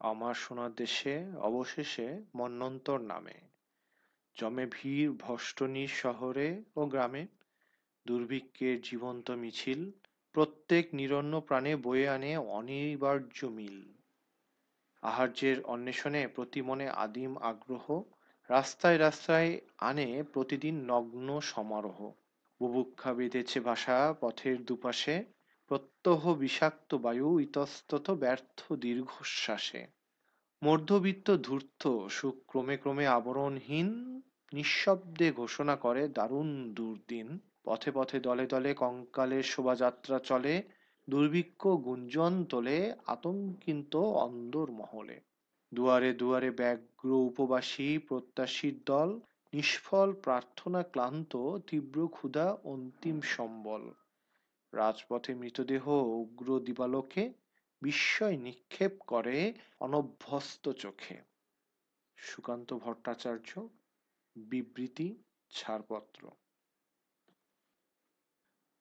আমার সোনার দেশে অবশেষে মন্বন্তর নামে জমে ভিড় ভষ্টনীর শহরে ও গ্রামে। দুর্ভিক্ষের জীবন্ত মিছিল প্রত্যেক নিরন্ন প্রাণে বয়ে আনে অনিবার্য মিল। আহার্যের অন্বেষণে প্রতি মনে আদিম আগ্রহ, রাস্তায় রাস্তায় আনে প্রতিদিন নগ্ন সমারোহ। বুভুক্ষা বেঁধেছে ভাষা পথের দুপাশে, প্রত্যহ বিষাক্ত বায়ু ইতস্তত ব্যর্থ দীর্ঘশ্বাসে। মধ্যবিত্ত ধূর্ত সুখ ক্রমে ক্রমে আবরণহীন, নিঃশব্দে ঘোষণা করে দারুণ দুর্দিন। পথে পথে দলে দলে কঙ্কালের শোভাযাত্রা চলে, দুর্ভিক্ষ গুঞ্জন তোলে আতঙ্কিত অন্দর মহলে। দুয়ারে দুয়ারে ব্যগ্র উপবাসী প্রত্যাশীর দল, নিষ্ফল প্রার্থনা ক্লান্ত তীব্র ক্ষুধা অন্তিম সম্বল। রাজপথে মৃতদেহ উগ্র দিবালোকে বিস্ময় নিক্ষেপ করে অনভ্যস্ত চোখে। সুকান্ত ভট্টাচার্য, বিবৃতি, ছাড়পত্র।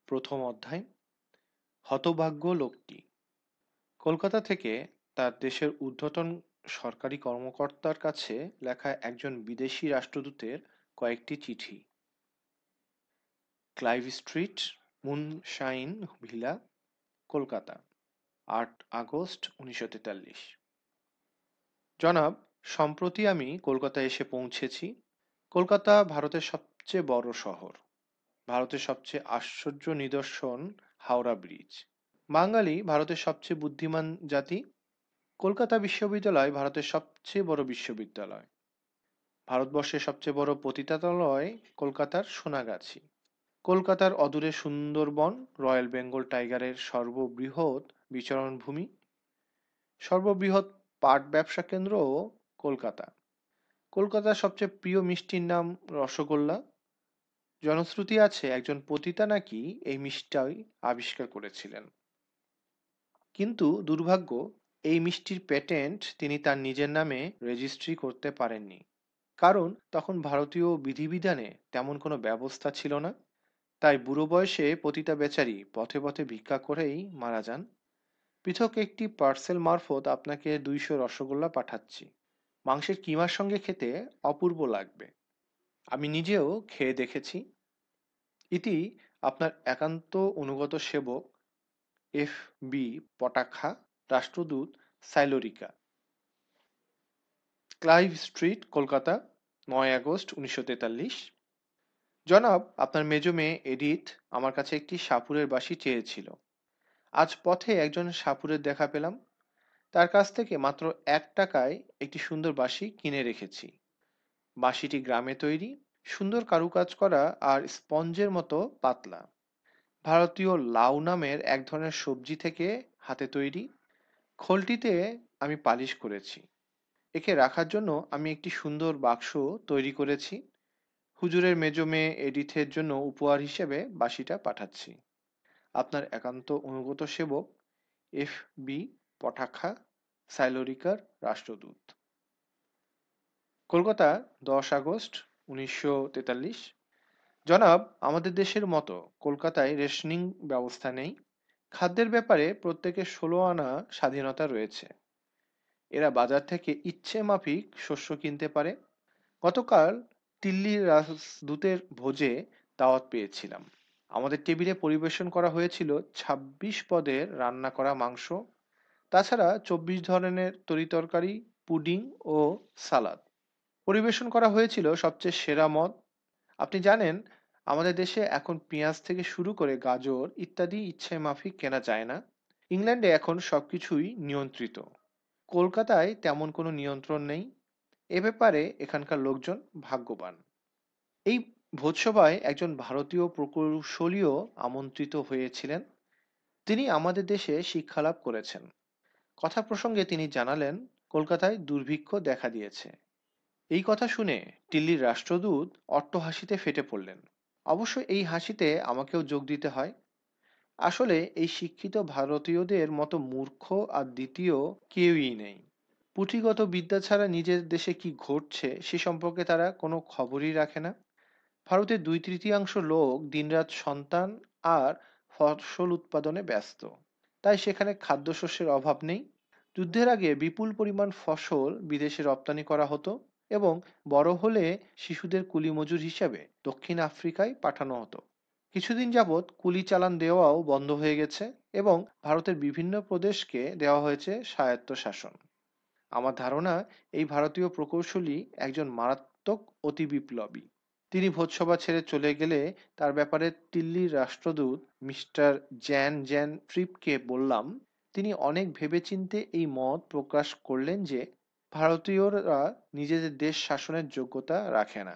প্রথম অধ্যায়। হতভাগ্য লোকটি। কলকাতা থেকে তার দেশের ঊর্ধ্বতন সরকারি কর্মকর্তার কাছে লেখা একজন বিদেশি রাষ্ট্রদূতের কয়েকটি চিঠি। Clive street, moonshine villa, Kolkata, 8 August 1943। জনাব, সম্প্রতি আমি কলকাতায় এসে পৌঁছেছি। কলকাতা ভারতের সবচেয়ে বড় শহর। ভারতের সবচেয়ে আশ্চর্য নিদর্শন হাওড়া ব্রিজ। বাঙালি ভারতের সবচেয়ে বুদ্ধিমান জাতি। কলকাতা বিশ্ববিদ্যালয় ভারতের সবচেয়ে বড় বিশ্ববিদ্যালয়। ভারতবর্ষের সবচেয়ে বড় পতিতালয় কলকাতার সোনাগাছি। কলকাতার অদূরে সুন্দরবন রয়্যাল বেঙ্গল টাইগারের সর্ববৃহৎ বিচরণভূমি। সর্ববৃহৎ পাট ব্যবসা কেন্দ্রও কলকাতা। কলকাতার সবচেয়ে প্রিয় মিষ্টির নাম রসগোল্লা। জনশ্রুতি আছে একজন পতিতা নাকি এই মিষ্টাই আবিষ্কার করেছিলেন। কিন্তু দুর্ভাগ্য, এই মিষ্টির পেটেন্ট তিনি তার নিজের নামে রেজিস্ট্রি করতে পারেননি। কারণ তখন ভারতীয় বিধিবিধানে তেমন কোনো ব্যবস্থা ছিল না। তাই বুড়ো বয়সে পতিতা বেচারি পথে পথে ভিক্ষা করেই মারা যান। পৃথক একটি পার্সেল মারফত আপনাকে 200 রসগোল্লা পাঠাচ্ছি। মাংসের কিমার সঙ্গে খেতে অপূর্ব লাগবে। আমি নিজেও খেয়ে দেখেছি। ইতি আপনার একান্ত অনুগত সেবক এফ বি পটাখা, রাষ্ট্রদূত, সাইলোরিকা। Clive street, Kolkata, 9 August 1943। জনাব, আপনার মেজ মেয়ে এডিথ আমার কাছে একটি সাপুরের বাঁশি চেয়েছিল। আজ পথে একজন সাপুরের দেখা পেলাম। তার কাছ থেকে মাত্র 1 টাকায় একটি সুন্দর বাঁশি কিনে রেখেছি। বাঁশিটি গ্রামে তৈরি, সুন্দর কারুকাজ করা আর স্পঞ্জের মতো পাতলা। ভারতীয় লাউ নামের এক ধরনের সবজি থেকে হাতে তৈরি। খোলটিতে আমি পালিশ করেছি। একে রাখার জন্য আমি একটি সুন্দর বাক্স তৈরি করেছি। হুজুরের মেজ মেয়ে এডিথের জন্য উপহার হিসেবে বাঁশিটা পাঠাচ্ছি। আপনার একান্ত অনুগত সেবক এফ বি পটাখা, সাইলোরিকার রাষ্ট্রদূত। কলকাতা, 10 আগস্ট 1943। জনাব, আমাদের দেশের মতো কলকাতায় রেশনিং ব্যবস্থা নেই। খাদ্যের ব্যাপারে প্রত্যেকের 16 আনা স্বাধীনতা রয়েছে। এরা বাজার থেকে ইচ্ছে মাফিক শস্য কিনতে পারে। গতকাল দিল্লির রাজদূতের ভোজে দাওয়াত পেয়েছিলাম। আমাদের টেবিলে পরিবেশন করা হয়েছিল 26 পদের রান্না করা মাংস, তাছাড়া 24 ধরনের তরিতরকারি, পুডিং ও সালাদ। পরিবেশন করা হয়েছিল সবচেয়ে সেরা মদ। আপনি জানেন, আমাদের দেশে এখন পেঁয়াজ থেকে শুরু করে গাজর ইত্যাদি ইচ্ছে মাফিক কেনা যায় না। ইংল্যান্ডে এখন সবকিছুই নিয়ন্ত্রিত। কলকাতায় তেমন কোনো নিয়ন্ত্রণ নেই। এ ব্যাপারে এখানকার লোকজন ভাগ্যবান। এই ভোজসভায় একজন ভারতীয় প্রকৌশলীও আমন্ত্রিত হয়েছিলেন। তিনি আমাদের দেশে শিক্ষালাভ করেছেন। কথা প্রসঙ্গে তিনি জানালেন, কলকাতায় দুর্ভিক্ষ দেখা দিয়েছে। এই কথা শুনে দিল্লির রাষ্ট্রদূত অট্টহাসিতে ফেটে পড়লেন। অবশ্য এই হাসিতে আমাকেও যোগ দিতে হয়। আসলে এই শিক্ষিত ভারতীয়দের মতো মূর্খ আর দ্বিতীয় কেউই নেই। পুঁথিগত বিদ্যা ছাড়া নিজের দেশে কি ঘটছে সে সম্পর্কে তারা কোনো খবরই রাখে না। ভারতের 2/3 লোক দিনরাত সন্তান আর ফসল উৎপাদনে ব্যস্ত। তাই সেখানে খাদ্যশস্যের অভাব নেই। যুদ্ধের আগে বিপুল পরিমাণ ফসল বিদেশে রপ্তানি করা হতো এবং বড় হলে শিশুদের কুলি মজুর হিসাবে দক্ষিণ আফ্রিকায় পাঠানো হতো। কিছুদিন যাবৎ কুলি চালান দেওয়াও বন্ধ হয়ে গেছে এবং ভারতের বিভিন্ন প্রদেশকে দেওয়া হয়েছে স্বায়ত্তশাসন। আমার ধারণা এই ভারতীয় প্রকৌশলী একজন মারাত্মক অতি বিপ্লবী। তিনি ভোজসভা ছেড়ে চলে গেলে তার ব্যাপারে দিল্লির রাষ্ট্রদূত মিস্টার জ্যান জ্যান ট্রিপকে বললাম। তিনি অনেক ভেবেচিন্তে এই মত প্রকাশ করলেন যে ভারতীয়রা নিজেদের দেশ শাসনের যোগ্যতা রাখে না।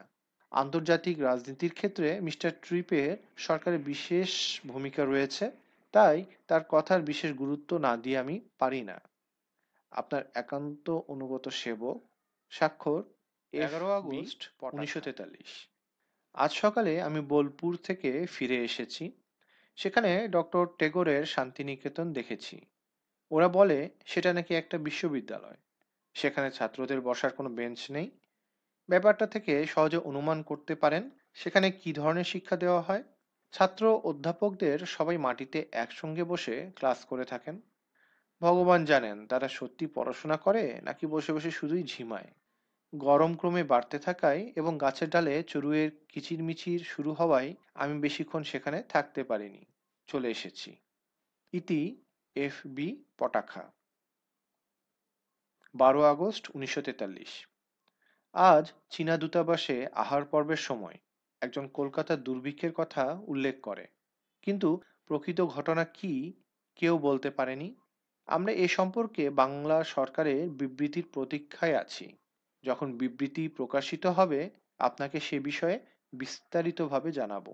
আন্তর্জাতিক রাজনীতির ক্ষেত্রে মিস্টার ট্রিপের সরকারের বিশেষ ভূমিকা রয়েছে, তাই তার কথার বিশেষ গুরুত্ব না দিয়ে আমি পারি না। আপনার একান্ত অনুগত সেবক, স্বাক্ষর 11 আগস্ট 1943। আজ সকালে আমি বোলপুর থেকে ফিরে এসেছি। সেখানে ডক্টর টেগোরের শান্তিনিকেতন দেখেছি। ওরা বলে সেটা নাকি একটা বিশ্ববিদ্যালয়। সেখানে ছাত্রদের বসার কোনো বেঞ্চ নেই। ব্যাপারটা থেকে সহজে অনুমান করতে পারেন সেখানে কি ধরনের শিক্ষা দেওয়া হয়। ছাত্র অধ্যাপকদের সবাই মাটিতে একসঙ্গে বসে ক্লাস করে থাকেন। ভগবান জানেন তারা সত্যি পড়াশোনা করে নাকি বসে বসে শুধুই ঝিমায়। গরম ক্রমে বাড়তে থাকায় এবং গাছের ডালে চড়ুইয়ের কিচিরমিচির শুরু হওয়ায় আমি বেশিক্ষণ সেখানে থাকতে পারিনি, চলে এসেছি। ইতি FB পটাখা, 12 আগস্ট 1943। আজ চীনা দূতাবাসে আহার পর্বের সময় একজন কলকাতার দুর্ভিক্ষের কথা উল্লেখ করে, কিন্তু প্রকৃত ঘটনা কি কেউ বলতে পারেনি। আমরা এ সম্পর্কে বাংলা সরকারের বিবৃতির প্রতীক্ষায় আছি। যখন বিবৃতি প্রকাশিত হবে আপনাকে সে বিষয়ে বিস্তারিতভাবে জানাবো।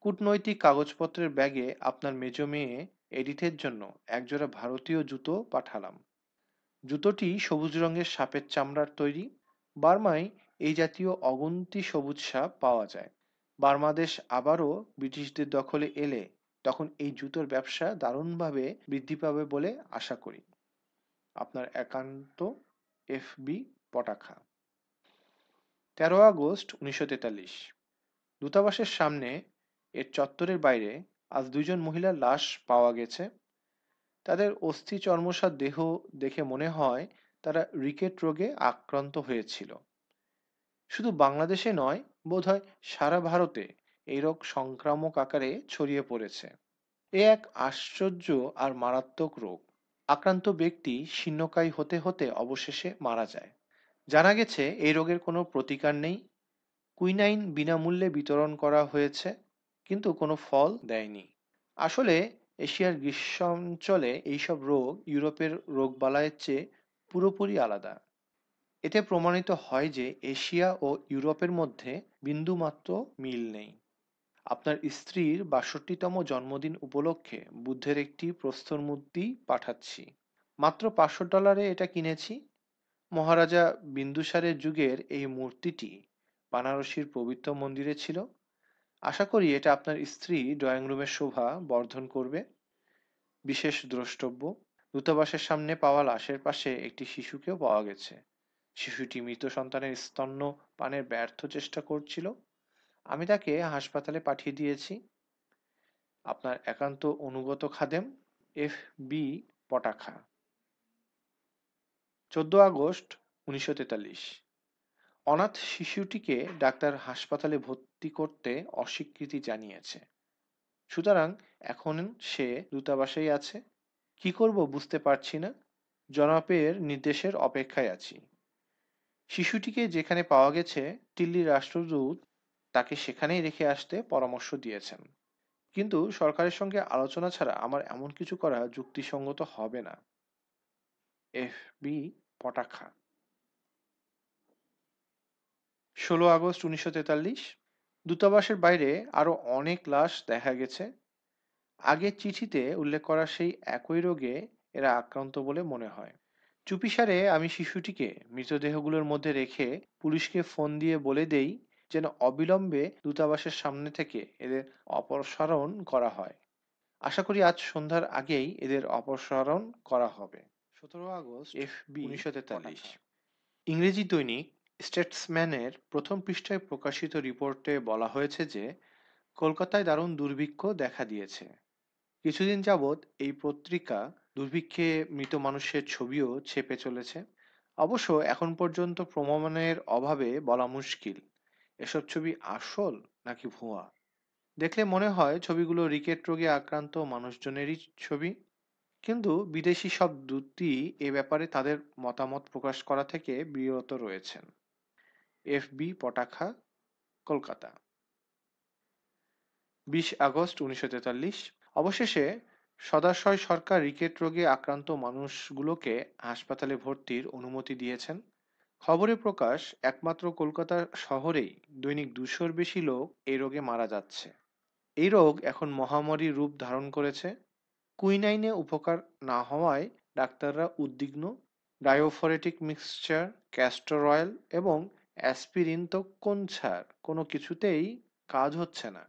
কূটনৈতিক কাগজপত্রের ব্যাগে আপনার মেজ মেয়ে এডিথের জন্য একজোড়া ভারতীয় জুতো পাঠালাম। জুতোটি সবুজ রঙের সাপের চামড়ার তৈরি। বার্মায় এই জাতীয় অগুন্তি সবুজ সাপ পাওয়া যায়। বার্মাদেশ আবারও ব্রিটিশদের দখলে এলে তখন এই জুতোর ব্যবসা দারুণভাবে বৃদ্ধি পাবে বলে আশা করি। আপনার একান্ত FB পটাখা, 13 আগস্ট 1943। দূতাবাসের সামনে এর চত্বরের বাইরে আজ দুজন মহিলার লাশ পাওয়া গেছে। তাদের অস্থি চর্মসার দেহ দেখে মনে হয় তারা রিকেট রোগে আক্রান্ত হয়েছিল। শুধু বাংলাদেশে নয়, বোধহয় সারা ভারতে এই রোগ সংক্রামক আকারে ছড়িয়ে পড়েছে। এ এক আশ্চর্য আর মারাত্মক রোগ। আক্রান্ত ব্যক্তি শীর্ণকায় হতে হতে অবশেষে মারা যায়। জানা গেছে এই রোগের কোনো প্রতিকার নেই। কুইনাইন বিনামূল্যে বিতরণ করা হয়েছে, কিন্তু কোনো ফল দেয়নি। আসলে এশিয়ার গ্রীষ্মাঞ্চলে এইসব রোগ ইউরোপের রোগবালাইয়ের চেয়ে পুরোপুরি আলাদা। এতে প্রমাণিত হয় যে এশিয়া ও ইউরোপের মধ্যে বিন্দুমাত্র মিল নেই। আপনার স্ত্রীর ৬২তম জন্মদিন উপলক্ষে বুদ্ধের একটি প্রস্তর মূর্তি পাঠাচ্ছি। মাত্র $500 এটা কিনেছি। মহারাজা বিন্দুসারের যুগের এই মূর্তিটি বানারসির পবিত্র মন্দিরে ছিল। আশা করি এটা আপনার স্ত্রী ড্রয়িং রুমের শোভা বর্ধন করবে। বিশেষ দ্রষ্টব্য, দূতাবাসের সামনে পাওয়া লাশের পাশে একটি শিশুকেও পাওয়া গেছে। শিশুটি মৃত সন্তানের স্তন্য পানের ব্যর্থ চেষ্টা করছিল। আমি তাকে হাসপাতালে পাঠিয়ে দিয়েছি। আপনার একান্ত অনুগত খাদেম, FB পটাখা, 14 আগস্ট 1943। অনাথ শিশুটিকে ডাক্তার হাসপাতালে ভর্তি করতে অস্বীকৃতি জানিয়েছে। সুতরাং এখন সে দূতাবাসেই আছে। কি করব বুঝতে পারছি না। জনাবের নির্দেশের অপেক্ষায় আছি। শিশুটিকে যেখানে পাওয়া গেছে দিল্লির রাষ্ট্রদূত তাকে সেখানেই রেখে আসতে পরামর্শ দিয়েছেন, কিন্তু সরকারের সঙ্গে আলোচনা ছাড়া আমার এমন কিছু করা যুক্তিসঙ্গত হবে না। FB পটাখা, 16 August 1943। দূতাবাসের বাইরে আরো অনেক লাশ দেখা গেছে। আগের চিঠিতে উল্লেখ করা সেই একই রোগে এরা আক্রান্ত বলে মনে হয়। চুপিসারে আমি শিশুটিকে মৃতদেহগুলোর মধ্যে রেখে পুলিশকে ফোন দিয়ে বলে দেই যেন অবিলম্বে দূতাবাসের সামনে থেকে এদের অপসারণ করা হয়। আশা করি আজ সন্ধ্যার আগেই এদের অপসারণ করা হবে। 17 আগস্ট FB 1943। ইংরেজি দৈনিক স্টেটসম্যানের প্রথম পৃষ্ঠায় প্রকাশিত রিপোর্টে বলা হয়েছে যে কলকাতায় দারুণ দুর্ভিক্ষ দেখা দিয়েছে। কিছুদিন যাবৎ এই পত্রিকা দুর্ভিক্ষে মৃত মানুষের ছবিও ছেপে চলেছে। অবশ্য এখন পর্যন্ত প্রমাণের অভাবে বলা মুশকিল এসব ছবি আসল নাকি ভুয়া। দেখলে মনে হয় ছবিগুলো রিকেট রোগে আক্রান্ত মানুষজনেরই ছবি। কিন্তু বিদেশি সব দূতই এ ব্যাপারে তাদের মতামত প্রকাশ করা থেকে বিরত রয়েছেন। FB Patakha, Kolkata, 20 August 1943। অবশেষে সদাশয় সরকার রিকেট রোগে আক্রান্ত মানুষগুলোকে হাসপাতালে ভর্তির অনুমতি দিয়েছেন। খবরে প্রকাশ, একমাত্র কলকাতা শহরেই দৈনিক 200-র বেশি লোক এই রোগে মারা যাচ্ছে। এই রোগ এখন মহামারীর রূপ ধারণ করেছে। কুইনাইনে উপকার না হওয়ায় ডাক্তাররা উদ্বিগ্ন। ডায়োফরেটিক মিক্সচার, ক্যাস্টর অয়েল এবং অ্যাসপিরিন তো কোন ছাড়, কোনো কিছুতেই কাজ হচ্ছে না।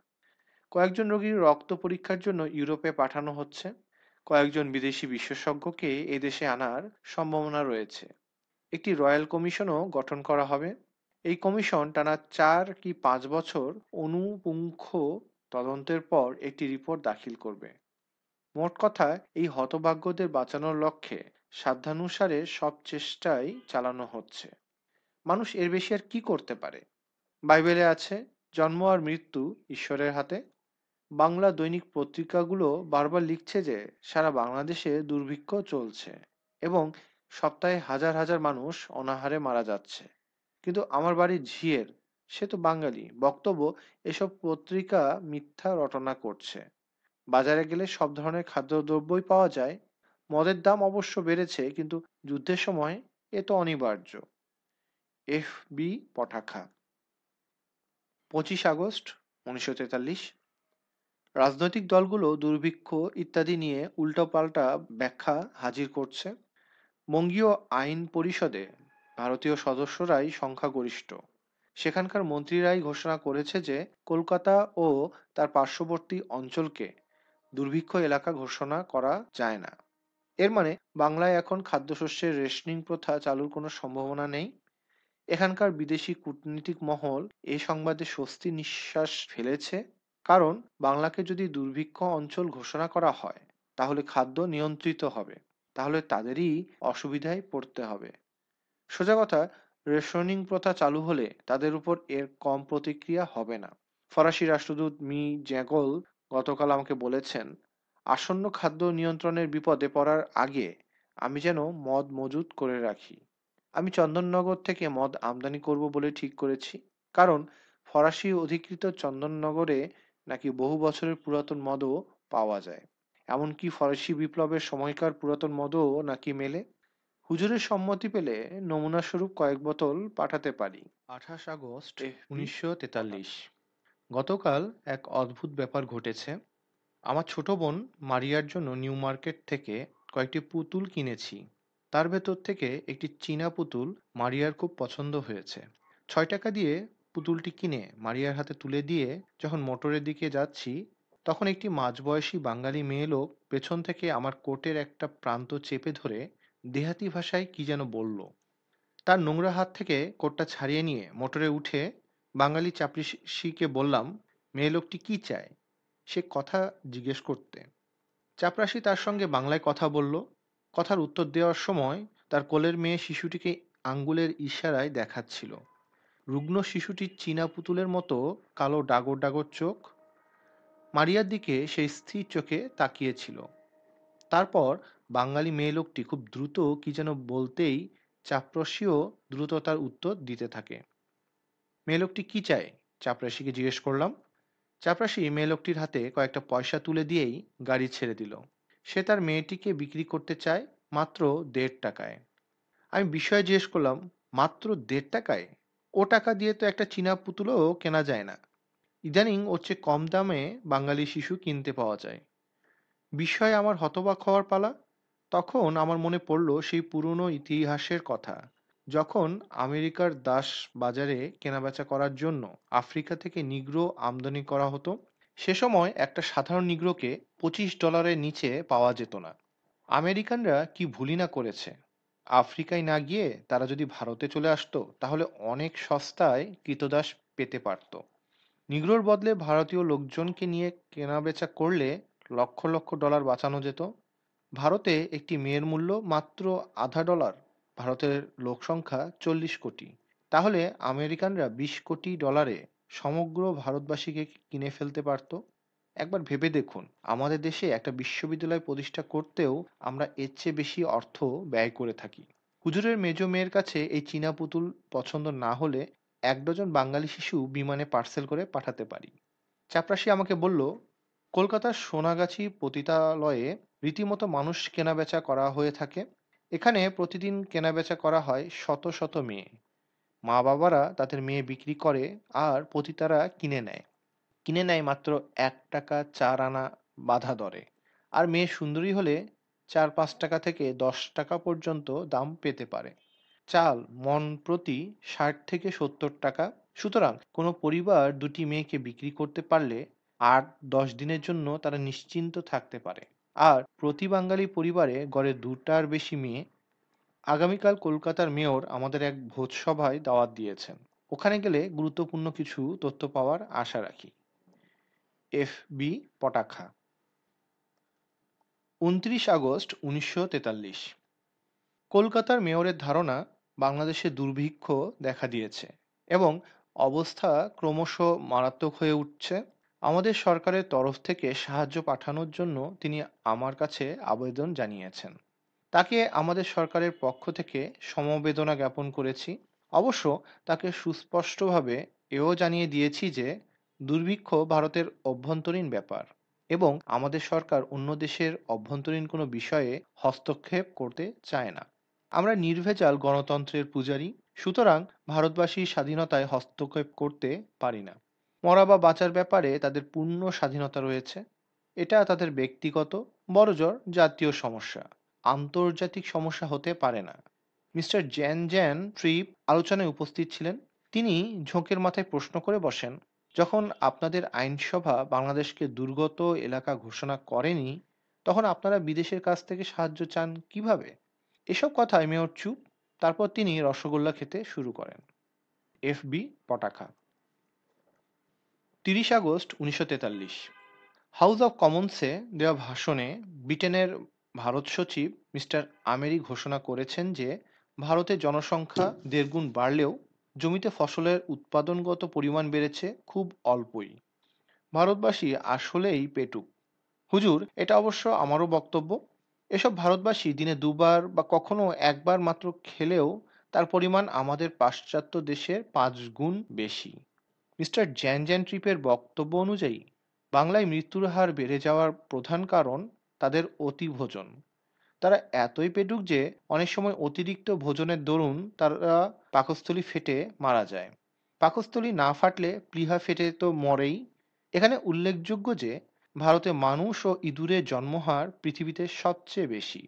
কয়েকজন রোগীর রক্ত পরীক্ষার জন্য ইউরোপে পাঠানো হচ্ছে। কয়েকজন বিদেশি বিশেষজ্ঞকে এদেশে আনার সম্ভাবনা রয়েছে। একটি রয়্যাল কমিশনও গঠন করা হবে। এই কমিশন টানা 4 কি 5 বছর অনুপুঙ্খ তদন্তের পর একটি রিপোর্ট দাখিল করবে। মোট কথা, এই হতভাগ্যদের বাঁচানোর লক্ষ্যে সাধ্যানুসারে সব চেষ্টাই চালানো হচ্ছে। মানুষ এর বেশি আর কি করতে পারে? বাইবেলে আছে, জন্ম আর মৃত্যু ঈশ্বরের হাতে। বাংলা দৈনিক পত্রিকাগুলো বারবার লিখছে যে সারা বাংলাদেশে দুর্ভিক্ষ চলছে এবং সপ্তাহে হাজার হাজার মানুষ অনাহারে মারা যাচ্ছে। কিন্তু আমার বাড়ির ঝিয়ের, সে তো বাঙালি, বক্তব্য এসব পত্রিকা মিথ্যা রটনা করছে। বাজারে গেলে সব ধরনের খাদ্যদ্রব্যই পাওয়া যায়। মদের দাম অবশ্য বেড়েছে, কিন্তু যুদ্ধের সময় এ তো অনিবার্য। FB Patakha, 25 August 1943। রাজনৈতিক দলগুলো দুর্ভিক্ষ ইত্যাদি নিয়ে উল্টোপাল্টা ব্যাখ্যা হাজির করছে। বঙ্গীয় আইন পরিষদে ভারতীয় সদস্যরাই সংখ্যাগরিষ্ঠ। সেখানকার মন্ত্রীরাই ঘোষণা করেছে যে কলকাতা ও তার পার্শ্ববর্তী অঞ্চলকে দুর্ভিক্ষ এলাকা ঘোষণা করা যায় না। এর মানে বাংলায় এখন খাদ্যশস্যের রেশনিং প্রথা চালুর কোনো সম্ভাবনা নেই। এখানকার বিদেশি কূটনীতিক মহল এই সংবাদে স্বস্তি নিঃশ্বাস ফেলেছে। কারণ বাংলাকে যদি দুর্ভিক্ষ অঞ্চল ঘোষণা করা হয় তাহলে খাদ্য নিয়ন্ত্রিত হবে, তাহলে তাদেরই অসুবিধায় পড়তে হবে। সোজা কথা, রেশনিং প্রথা চালু হলে তাদের উপর এর কম প্রতিক্রিয়া হবে না। ফরাসি রাষ্ট্রদূত মি জ্যাগল গতকাল আমাকে বলেছেন, আসন্ন খাদ্য নিয়ন্ত্রণের বিপদে পড়ার আগে আমি যেন মদ মজুত করে রাখি। আমি চন্দননগর থেকে মদ আমদানি করব বলে ঠিক করেছি। কারণ ফরাসি অধিকৃত চন্দননগরে নাকি বহু বছরের পুরাতন মদও পাওয়া যায়। এমনকি ফরাসি বিপ্লবের সময়কার পুরাতন মদও নাকি মেলে। হুজুরের সম্মতি পেলে নমুনা স্বরূপ কয়েক বোতল পাঠাতে পারি। 28 আগস্ট 1943। গতকাল এক অদ্ভুত ব্যাপার ঘটেছে। আমার ছোট বোন মারিয়ার জন্য নিউ মার্কেট থেকে কয়েকটি পুতুল কিনেছি। তার ভেতর থেকে একটি চীনা পুতুল মারিয়ার খুব পছন্দ হয়েছে। 6 টাকা দিয়ে পুতুলটি কিনে মারিয়ার হাতে তুলে দিয়ে যখন মোটরের দিকে যাচ্ছি, তখন একটি মাঝবয়সী বাঙালি মেয়ে লোক পেছন থেকে আমার কোটের একটা প্রান্ত চেপে ধরে দেহাতি ভাষায় কি যেন বলল। তার নোংরা হাত থেকে কোটটা ছাড়িয়ে নিয়ে মোটরে উঠে বাঙালি চাপরাশিকে বললাম মেয়ে লোকটি কি চায়, সে কথা জিজ্ঞেস করতে। চাপরাশি তার সঙ্গে বাংলায় কথা বলল। কথার উত্তর দেওয়ার সময় তার কোলের মেয়ে শিশুটিকে আঙ্গুলের ইশারায় দেখাচ্ছিল। রুগ্ন শিশুটির চীনা পুতুলের মতো কালো ডাগর ডাগর চোখ। মারিয়ার দিকে সেই স্থির চোখে তাকিয়েছিল। তারপর বাঙালি মেয়ে লোকটি খুব দ্রুত কি যেন বলতেই চাপরাশিও দ্রুত তার উত্তর দিতে থাকে। মেয়ে লোকটি কি চায়? চাপরাশিকে জিজ্ঞেস করলাম। চাপরাশি মেয়ে লোকটির হাতে কয়েকটা পয়সা তুলে দিয়েই গাড়ি ছেড়ে দিল। সে তার মেয়েটিকে বিক্রি করতে চায় মাত্র 1.5 টাকায়। আমি বিস্ময়ে জিজ্ঞেস করলাম, মাত্র 1.5 টাকায়? ও টাকা দিয়ে তো একটা চীনা পুতুলও কেনা যায় না। ইদানিং ওর চেয়ে কম দামে বাঙালি শিশু কিনতে পাওয়া যায়। বিস্ময়ে আমার হতবাক হওয়ার পালা। তখন আমার মনে পড়ল সেই পুরনো ইতিহাসের কথা, যখন আমেরিকার দাস বাজারে কেনাবেচা করার জন্য আফ্রিকা থেকে নিগ্রো আমদানি করা হতো। সে সময় একটা সাধারণ নিগ্রোকে $25-এর নিচে পাওয়া যেত না। আমেরিকানরা কি ভুলই না করেছে। আফ্রিকায় না গিয়ে তারা যদি ভারতে চলে আসতো তাহলে অনেক সস্তায় কৃতদাস পেতে পারত। নিগ্রোর বদলে ভারতীয় লোকজনকে নিয়ে কেনাবেচা করলে লক্ষ লক্ষ ডলার বাঁচানো যেত। ভারতে একটি মেয়ের মূল্য মাত্র $0.5। ভারতের লোকসংখ্যা 40 কোটি। তাহলে আমেরিকানরা $20 কোটি সমগ্র ভারতবাসীকে কিনে ফেলতে পারত। একবার ভেবে দেখুন, আমাদের দেশে একটা বিশ্ববিদ্যালয় প্রতিষ্ঠা করতেও আমরা এর চেয়ে বেশি অর্থ ব্যয় করে থাকি। হুজুরের মেজ মেয়ের কাছে এই চীনা পুতুল পছন্দ না হলে 1 ডজন বাঙালি শিশু বিমানে পার্সেল করে পাঠাতে পারি। চাপরাশি আমাকে বলল, কলকাতার সোনাগাছি পতিতালয়ে রীতিমতো মানুষ কেনাবেচা করা হয়ে থাকে। এখানে প্রতিদিন কেনাবেচা করা হয় শত শত মেয়ে। মা বাবারা তাদের মেয়ে বিক্রি করে আর পতিতারা কিনে নেয় মাত্র $1 4 আনা বাধা দরে। আর মেয়ে সুন্দরী হলে 4-5 টাকা থেকে 10 টাকা পর্যন্ত দাম পেতে পারে। চাল মণ প্রতি 60 থেকে 70 টাকা। সুতরাং কোনো পরিবার দুটি মেয়েকে বিক্রি করতে পারলে 8-10 দিনের জন্য তারা নিশ্চিন্ত থাকতে পারে। আর প্রতি বাঙালি পরিবারে গড়ে 2টার বেশি মেয়ে। আগামীকাল কলকাতার মেয়র আমাদের এক ভোজসভায় দাওয়াত দিয়েছেন। ওখানে গেলে গুরুত্বপূর্ণ কিছু তথ্য পাওয়ার আশা রাখি। এফ.বি. পটাখা, 29 আগস্ট 1943। কলকাতার মেয়রের ধারণা বাংলাদেশে দুর্ভিক্ষ দেখা দিয়েছে এবং অবস্থা ক্রমশ মারাত্মক হয়ে উঠছে। আমাদের সরকারের তরফ থেকে সাহায্য পাঠানোর জন্য তিনি আমার কাছে আবেদন জানিয়েছেন। তাকে আমাদের সরকারের পক্ষ থেকে সমবেদনা জ্ঞাপন করেছি। অবশ্য তাকে সুস্পষ্টভাবে এও জানিয়ে দিয়েছি যে দুর্ভিক্ষ ভারতের অভ্যন্তরীণ ব্যাপার এবং আমাদের সরকার অন্য দেশের অভ্যন্তরীণ কোনো বিষয়ে হস্তক্ষেপ করতে চায় না। আমরা নির্ভেজাল গণতন্ত্রের পূজারী, সুতরাং ভারতবাসীর স্বাধীনতায় হস্তক্ষেপ করতে পারি না। মরা বা বাঁচার ব্যাপারে তাদের পূর্ণ স্বাধীনতা রয়েছে। এটা তাদের ব্যক্তিগত, বড়জোর জাতীয় সমস্যা, আন্তর্জাতিক সমস্যা হতে পারে না। মিস্টার জ্যান জ্যান ট্রিপ আলোচনায় উপস্থিত ছিলেন। তিনি ঝোঁকের মাথায় প্রশ্ন করে বসেন, যখন আপনাদের আইনসভা বাংলাদেশকে দুর্গত এলাকা ঘোষণা করেনি, তখন আপনারা বিদেশের কাছ থেকে সাহায্য চান কিভাবে? এসব কথায় মেয়র চুপ। তারপর তিনি রসগোল্লা খেতে শুরু করেন। এফ.বি. পটাখা, 30 আগস্ট 1943। হাউস অব কমন্সে দেওয়া ভাষণে ব্রিটেনের ভারত সচিব মিস্টার আমেরি ঘোষণা করেছেন যে ভারতের জনসংখ্যা 1.5 গুণ বাড়লেও জমিতে ফসলের উৎপাদনগত পরিমাণ বেড়েছে খুব অল্পই। ভারতবাসী আসলেই পেটুক। হুজুর, এটা অবশ্য আমারও বক্তব্য। এসব ভারতবাসী দিনে দুবার বা কখনো একবার মাত্র খেলেও তার পরিমাণ আমাদের পাশ্চাত্য দেশের 5 গুণ বেশি। মিস্টার জ্যান জ্যান ট্রিপের বক্তব্য অনুযায়ী বাংলায় মৃত্যুর হার বেড়ে যাওয়ার প্রধান কারণ তাদের অতিভোজন। তারা এতই পেটুক যে অনেক সময় অতিরিক্ত ভোজনের দরুন তারা পাকস্থলী ফেটে মারা যায়। পাকস্থলী না ফাটলে প্লীহা ফেটে তো মরেই। এখানে উল্লেখযোগ্য যে ভারতে মানুষ ও ইঁদুরের জন্মহার পৃথিবীতে সবচেয়ে বেশি।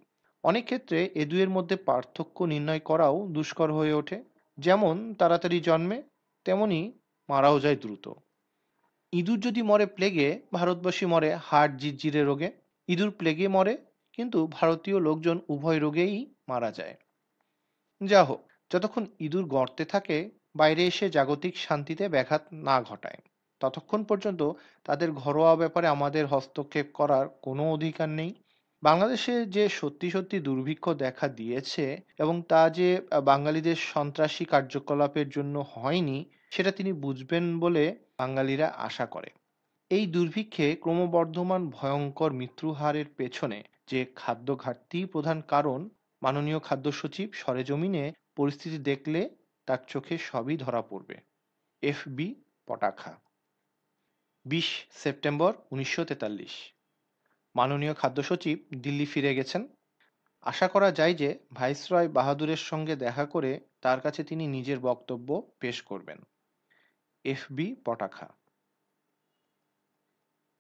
অনেক ক্ষেত্রে এ দুয়ের মধ্যে পার্থক্য নির্ণয় করাও দুষ্কর হয়ে ওঠে। যেমন তাড়াতাড়ি জন্মে, তেমনি মারাও যায় দ্রুত। ইঁদুর যদি মরে প্লেগে, ভারতবাসী মরে হাড় জিরজিরে রোগে। ইঁদুর প্লেগে মরে, কিন্তু ভারতীয় লোকজন উভয় রোগেই মারা যায়। যা হোক, যতক্ষণ ইঁদুর গর্তে থাকে, বাইরে এসে জাগতিক শান্তিতে ব্যাঘাত না ঘটায়, ততক্ষণ পর্যন্ত তাদের ঘরোয়া ব্যাপারে আমাদের হস্তক্ষেপ করার কোনো অধিকার নেই। বাংলাদেশে যে সত্যি সত্যি দুর্ভিক্ষ দেখা দিয়েছে এবং তা যে বাঙালিদের সন্ত্রাসী কার্যকলাপের জন্য হয়নি, সেটা তিনি বুঝবেন বলে বাঙালিরা আশা করে। এই দুর্ভিক্ষে ক্রমবর্ধমান ভয়ঙ্কর মৃত্যুহারের পেছনে যে খাদ্য ঘাটতি প্রধান কারণ, মাননীয় খাদ্য সচিব সরেজমিনে পরিস্থিতি দেখলে তার চোখে সবই ধরা পড়বে। এফ.বি. পটাখা, 20 সেপ্টেম্বর 1943। মাননীয় খাদ্য সচিব দিল্লি ফিরে গেছেন। আশা করা যায় যে ভাইসরয় বাহাদুরের সঙ্গে দেখা করে তার কাছে তিনি নিজের বক্তব্য পেশ করবেন। এফ.বি. পটাখা,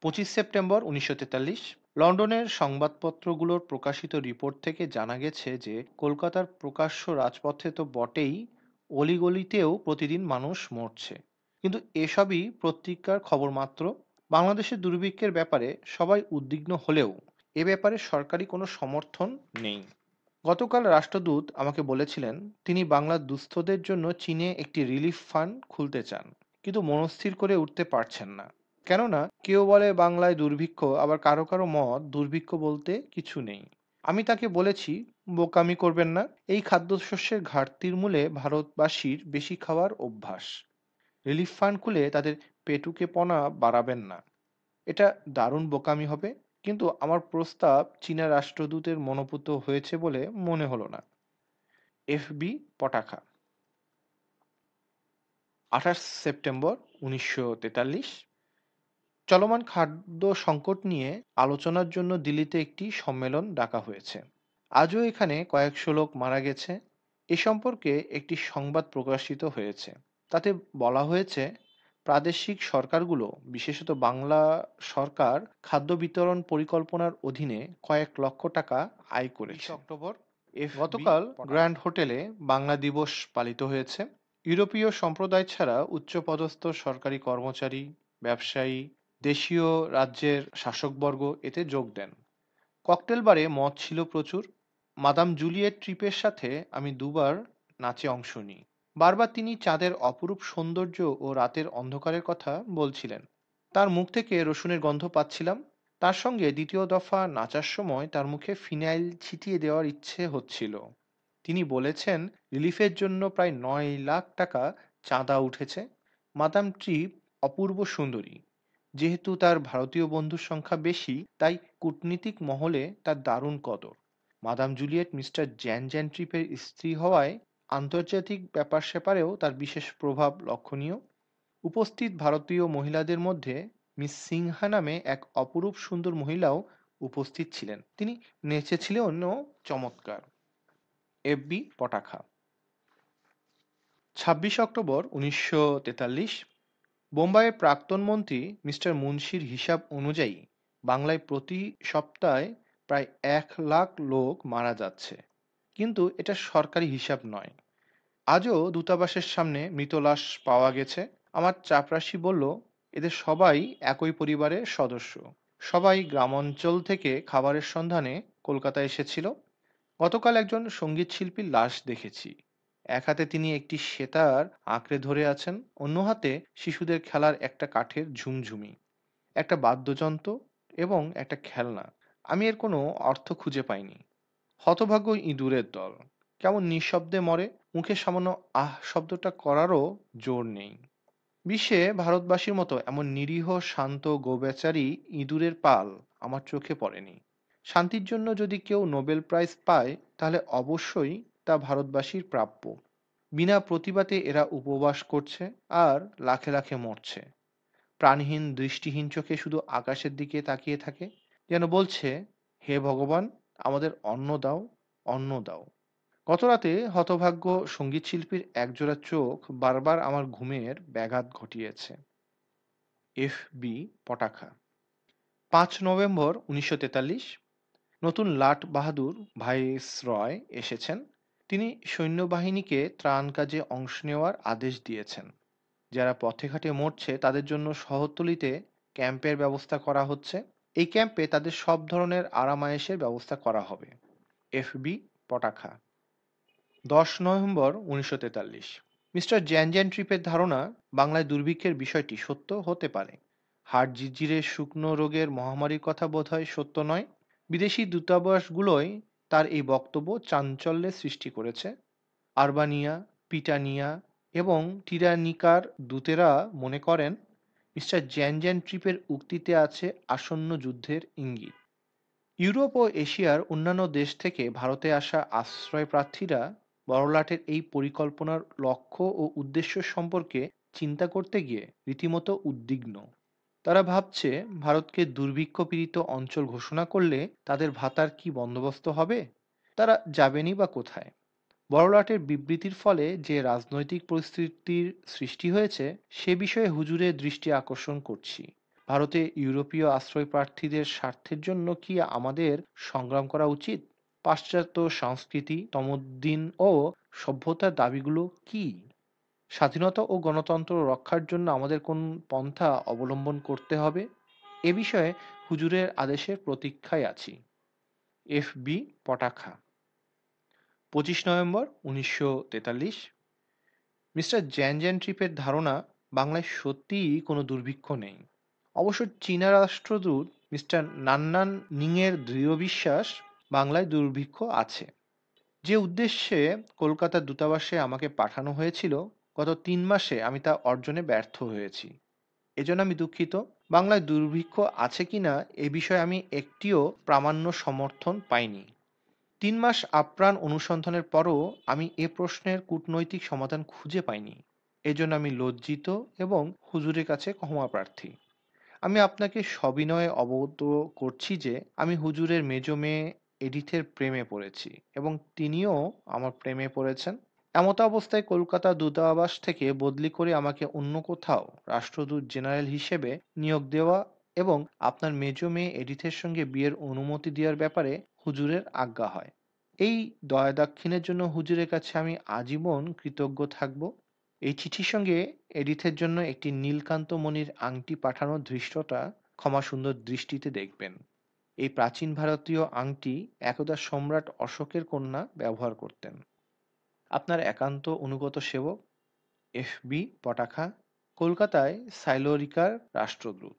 25 সেপ্টেম্বর 1943। লন্ডনের সংবাদপত্রগুলোর প্রকাশিত রিপোর্ট থেকে জানা গেছে যে কলকাতার প্রকাশ্য রাজপথে তো বটেই, অলিগলিতেও প্রতিদিন মানুষ মরছে। কিন্তু এসবই পত্রিকার খবর মাত্র। বাংলাদেশের দুর্ভিক্ষের ব্যাপারে সবাই উদ্বিগ্ন হলেও এ ব্যাপারে সরকারি কোনো সমর্থন নেই। গতকাল রাষ্ট্রদূত আমাকে বলেছিলেন তিনি বাংলার দুস্থদের জন্য চীনে একটি রিলিফ ফান্ড খুলতে চান, কিন্তু মনস্থির করে উঠতে পারছেন না। কেননা কেউ বলে বাংলায় দুর্ভিক্ষ, আবার কারো কারো মত দুর্ভিক্ষ বলতে কিছু নেই। আমি তাকে বলেছি, বোকামি করবেন না। এই খাদ্যশস্যের ঘাটতির মূলে ভারতবাসীর বেশি খাওয়ার অভ্যাস। রিলিফ ফান্ড খুলে তাদের পেটুকেপনা বাড়াবেন না। এটা দারুণ বোকামি হবে, কিন্তু আমার প্রস্তাব চীনা রাষ্ট্রদূতের মনোপুত হয়েছে বলে মনে হলো না। FB Patakha, 28 September 1943। চলমান খাদ্য সংকট নিয়ে আলোচনার জন্য দিল্লিতে একটি সম্মেলন ডাকা হয়েছে। আজও এখানে কয়েকশো লোক মারা গেছে। এ সম্পর্কে একটি সংবাদ প্রকাশিত হয়েছে। তাতে বলা হয়েছে, প্রাদেশিক সরকারগুলো, বিশেষত বাংলা সরকার, খাদ্য বিতরণ পরিকল্পনার অধীনে কয়েক লক্ষ টাকা আয় করেছে। অক্টোবর, গতকাল গ্র্যান্ড হোটেলে বাংলা দিবস পালিত হয়েছে। ইউরোপীয় সম্প্রদায় ছাড়া উচ্চপদস্থ সরকারি কর্মচারী, ব্যবসায়ী, দেশীয় রাজ্যের শাসকবর্গ এতে যোগ দেন। ককটেল বারে মদ ছিল প্রচুর। মাদাম জুলিয়েট ট্রিপের সাথে আমি দুবার নাচে অংশ নিই। বারবার তিনি চাঁদের অপরূপ সৌন্দর্য ও রাতের অন্ধকারের কথা বলছিলেন। তার মুখ থেকে রসুনের গন্ধ পাচ্ছিলাম। তার সঙ্গে দ্বিতীয় দফা নাচার সময় তার মুখে ফিনাইল ছিটিয়ে দেওয়ার ইচ্ছে হচ্ছিল। তিনি বলেছেন, রিলিফের জন্য প্রায় 9 লাখ টাকা চাঁদা উঠেছে। মাদাম ট্রিপ অপূর্ব সুন্দরী। যেহেতু তার ভারতীয় বন্ধুর সংখ্যা বেশি, তাই কূটনীতিক মহলে তার দারুণ কদর। Madame Juliet mister Gen Gen ট্রিপের স্ত্রী হওয়ায় আন্তর্জাতিক ব্যাপার স্যাপারেও তার বিশেষ প্রভাব লক্ষণীয়। উপস্থিত ভারতীয় মহিলাদের মধ্যে মিস সিংহা নামে এক অপরূপ সুন্দর মহিলাও উপস্থিত ছিলেন। তিনি নেচেছিলেনও চমৎকার। FB Patakha, 26 October 1943। বোম্বাইয়ের প্রাক্তন মন্ত্রী মিস্টার মুন্সির হিসাব অনুযায়ী বাংলায় প্রতি সপ্তাহে প্রায় 1 লাখ লোক মারা যাচ্ছে, কিন্তু এটা সরকারি হিসাব নয়। আজও দূতাবাসের সামনে মৃত লাশ পাওয়া গেছে। আমার চাপরাশি বলল, এদের সবাই একই পরিবারের সদস্য। সবাই গ্রামাঞ্চল থেকে খাবারের সন্ধানে কলকাতায় এসেছিল। গতকাল একজন সঙ্গীত শিল্পীর লাশ দেখেছি। এক হাতে তিনি একটি সেতার আঁকড়ে ধরে আছেন, অন্য হাতে শিশুদের খেলার একটা কাঠের ঝুমঝুমি, একটা বাদ্যযন্ত্র এবং একটা খেলনা। আমি এর কোনো অর্থ খুঁজে পাইনি। হতভাগ্য ইঁদুরের দল। কেমন নিঃশব্দে মরে, মুখে সামান্য আহ শব্দটা করারও জোর নেই। বিশ্বে ভারতবাসীর মতো এমন নিরীহ শান্ত গোবেচারী ইঁদুরের পাল আমার চোখে পড়েনি। শান্তির জন্য যদি কেউ নোবেল প্রাইজ পায়, তাহলে অবশ্যই তা ভারতবাসীর প্রাপ্য। বিনা প্রতিবাদে এরা উপবাস করছে আর লাখে লাখে মরছে। প্রাণহীন দৃষ্টিহীন চোখে শুধু আকাশের দিকে তাকিয়ে থাকে, যেন বলছে, হে ভগবান, আমাদের অন্ন দাও, অন্ন দাও। গতরাতে হতভাগ্য সঙ্গীতশিল্পীর একজোড়া চোখ বারবার আমার ঘুমের ব্যাঘাত ঘটিয়েছে। FB Patakha, 5 November 1943। নতুন লাট বাহাদুর ভাইসরয় এসেছেন। তিনি সৈন্যবাহিনীকে ত্রাণ কাজে অংশ নেওয়ার আদেশ দিয়েছেন। যারা পথে ঘাটে মরছে তাদের জন্য শহরতলিতে ক্যাম্পের ব্যবস্থা করা হচ্ছে। এই ক্যাম্পে তাদের সব ধরনের আরামায়েশের ব্যবস্থা করা হবে। FB Patakha, 10 November 1943। Mister Gen Gen ট্রিপের ধারণা, বাংলায় দুর্ভিক্ষের বিষয়টি সত্য হতে পারে। হাড় জিরজিরে শুকনো রোগের মহামারীর কথা বোধহয় সত্য নয়। বিদেশি দূতাবাসগুলোই তার এই বক্তব্য চাঞ্চল্যের সৃষ্টি করেছে। আরবানিয়া, পিটানিয়া এবং টিরানিকার দূতেরা মনে করেন, মিস্টার জ্যান জ্যান ট্রিপের উক্তিতে আছে আসন্ন যুদ্ধের ইঙ্গিত। ইউরোপ ও এশিয়ার অন্যান্য দেশ থেকে ভারতে আসা আশ্রয় প্রার্থীরা বড়লাটের এই পরিকল্পনার লক্ষ্য ও উদ্দেশ্য সম্পর্কে চিন্তা করতে গিয়ে রীতিমতো উদ্বিগ্ন। তারা ভাবছে, ভারতকে দুর্ভিক্ষ পীড়িত অঞ্চল ঘোষণা করলে তাদের ভাতার কি বন্দোবস্ত হবে? তারা যাবেনই বা কোথায়? বড়লাটের বিবৃতির ফলে যে রাজনৈতিক পরিস্থিতির সৃষ্টি হয়েছে, সে বিষয়ে হুজুরের দৃষ্টি আকর্ষণ করছি। ভারতে ইউরোপীয় আশ্রয় প্রার্থীদের স্বার্থের জন্য কি আমাদের সংগ্রাম করা উচিত? পাশ্চাত্য সংস্কৃতি, তমোদ্দিন ও সভ্যতার দাবিগুলো কি? স্বাধীনতা ও গণতন্ত্র রক্ষার জন্য আমাদের কোন পন্থা অবলম্বন করতে হবে? এ বিষয়ে হুজুরের আদেশের প্রতীক্ষায় আছি। FB Patakha, 25 November 1943। Mister Gen Gen ট্রিপের ধারণা, বাংলায় সত্যিই কোনো দুর্ভিক্ষ নেই। অবশ্য চীনা রাষ্ট্রদূত মিস্টার নান্নান নিংয়ের দৃঢ় বিশ্বাস, বাংলায় দুর্ভিক্ষ আছে। যে উদ্দেশ্যে কলকাতার দূতাবাসে আমাকে পাঠানো হয়েছিল, গত 3 মাসে আমি তা অর্জনে ব্যর্থ হয়েছি। এজন্য আমি দুঃখিত। বাংলায় দুর্ভিক্ষ আছে কিনা এ বিষয়ে আমি একটিও প্রামাণ্য সমর্থন পাইনি। 3 মাস আপ্রাণ অনুসন্ধানের পরও আমি এ প্রশ্নের কূটনৈতিক সমাধান খুঁজে পাইনি। এজন্য আমি লজ্জিত এবং হুজুরের কাছে ক্ষমা প্রার্থী। আমি আপনাকে সবিনয়ে অবগত করছি যে আমি হুজুরের মেজ মেয়ে এডিথের প্রেমে পড়েছি এবং তিনিও আমার প্রেমে পড়েছেন। এমত অবস্থায় কলকাতা দূতাবাস থেকে বদলি করে আমাকে অন্য কোথাও রাষ্ট্রদূত জেনারেল হিসেবে নিয়োগ দেওয়া এবং আপনার মেজ মেয়ে এডিথের সঙ্গে বিয়ের অনুমতি দেওয়ার ব্যাপারে হুজুরের আজ্ঞা হয়। এই দয়া দাক্ষিণের জন্য হুজুরের কাছে আমি আজীবন কৃতজ্ঞ থাকব। এই চিঠির সঙ্গে এডিথের জন্য একটি নীলকান্ত মণির আংটি পাঠানোর দৃশ্যটা ক্ষমাসুন্দর দৃষ্টিতে দেখবেন। এই প্রাচীন ভারতীয় আংটি একদা সম্রাট অশোকের কন্যা ব্যবহার করতেন। আপনার একান্ত অনুগত সেবক, এফ বি পটাখা, কলকাতায় সাইলোরিকার রাষ্ট্রদূত।